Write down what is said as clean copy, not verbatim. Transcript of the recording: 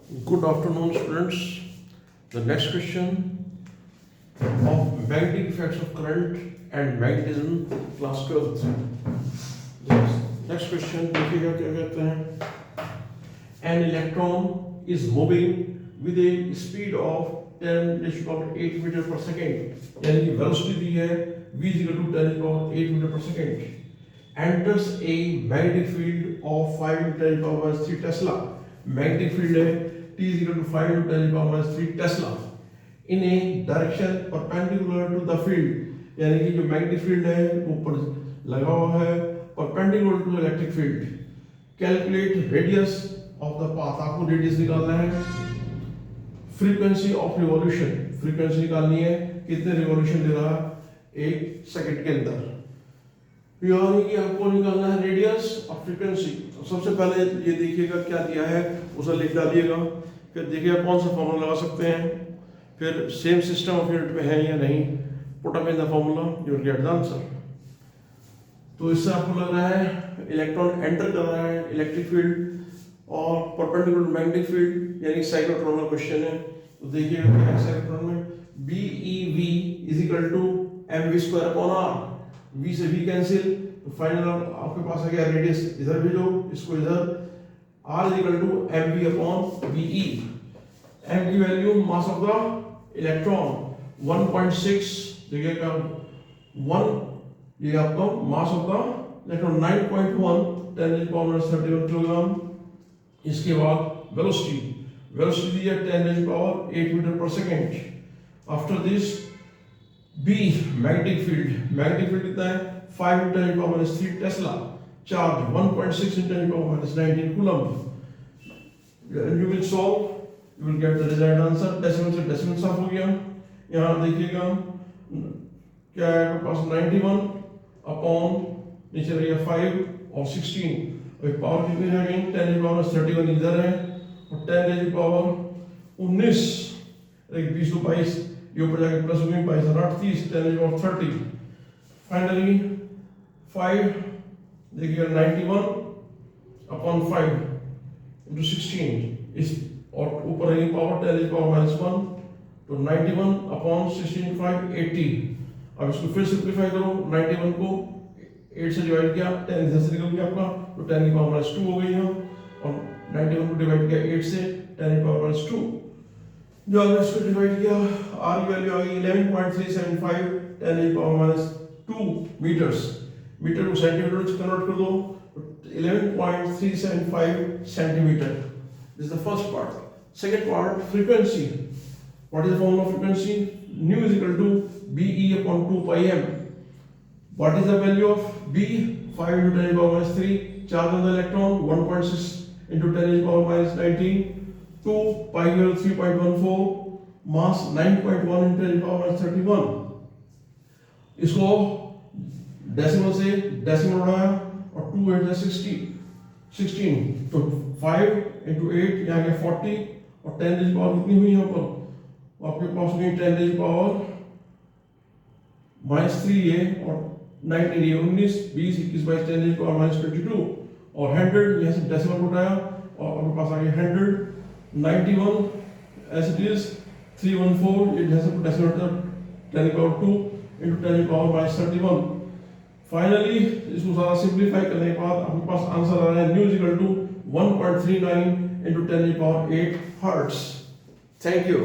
Good afternoon, students. The next question of magnetic effects of current and magnetism, class 12th. Next question देखिएगा क्या कहते हैं. An electron is moving with a speed of 10⁸ meter per second. यानी कि velocity दी है v is equal to 10⁸ meter per second. Enters a magnetic field of 5 × 10⁻³ Tesla. Magnetic field है T is equal to 5 × 10⁻³ Tesla in a direction perpendicular to the field. यानी कि जो magnetic field है ऊपर लगा हुआ है perpendicular to electric field. Calculate radius of the path. आपको रेडियस निकालना है. Frequency of revolution. फ्रीक्वेंसी निकालनी है कितने रिवॉल्यूशन दे रहा है एक सेकंड के अंदर. यानी कि आपको निकालना है रेडियस और फ्रीक्वेंसी. सबसे पहले ये देखिएगा क्या दिया है उसे लिख डालिएगा. फिर देखिएगा कौन सा फॉर्मूला लगा सकते हैं. फिर सेम सिस्टम ऑफ यूनिट में है या नहीं. Put up in the formula you will get the answer. तो इससे आपको लग रहा है इलेक्ट्रॉन एंटर कर रहा है इलेक्ट्रिक फील्ड और परपेंडिकुलर मैग्नेटिक फील्ड यानी साइक्लोट्रॉन क्वेश्चन है. तो देखिएगा क्या साइक्लोट्रॉन में BeV is equal to mv² upon r. v से v कैंसिल तो फाइनल आपके पास आ गया रेडियस. इधर भेजो इसको इधर. r is equal to mv upon ve. m की value mass of the electron 1.6 देखिएगा 1. ये आपका mass of the electron 9.1 10⁻³ kilogram. इसके बाद वेलोसिटी दी है 10⁸ मीटर पर second. After this B magnetic field कितना है 5 × 10⁻³ tesla. Charge 1.6 × 10⁻19 coulomb. You will solve, you will get the desired answer. Decimal से डेसिमल साफ हो गया. यहाँ देखिएगा क्या है आपके पास 91 अपॉन नीचे रहेगा 5 और 16. और पावर कितनी रहेगी 10⁻31 इधर है और 10⁻19 20 तो 22 ये ऊपर जाके प्लस हो गई 22 और 8 30 10⁻30. फाइनली 5 देखिएगा 91 अपॉन 5 इंटू 16 इस और ऊपर रहेगी पावर 10⁻⁻1 तो 91 अपॉन 16 5 80. अब इसको फिर सिंप्लीफाई करो. 91 को 8 से डिवाइड किया 10 इधर से निकल गया आपका तो 10⁻2 हो गई है और 91 को डिवाइड किया 8 से 10⁻2. जो अगर इसको डिवाइड किया r की वैल्यू आ गई 11.375 10⁻2 मीटर्स. मीटर को सेंटीमीटर में कन्वर्ट कर दो तो 11.375 centimetre. This is the first part. Second part frequency. What is the formula of frequency. nu is equal to be upon 2 pi m. What is the value of b 5 × 10⁻³ charge on the electron 1.6 × 10⁻19 2 pi 3.14 mass 9.1 × 10⁻31. इसको decimal से decimal उड़ाया और 2 × 16 तो 5 × 8 यहाँ गया 40 और 10 की power कितनी हुई यहाँ पर आपके पास नहीं 10⁻³ है और 19 ये 19 20 21 22 10⁻22 और 100 यहाँ से डेसिमल उठाया और आपके पास आ गया 100 91 as it is 314 it has a decimal 10⁻2 into 10⁻31. Finally इसको सारा सिंपलीफाई करने के बाद आपके पास आंसर आ रहा है nu is equal to 1.39 into 10⁸ hertz. Thank you.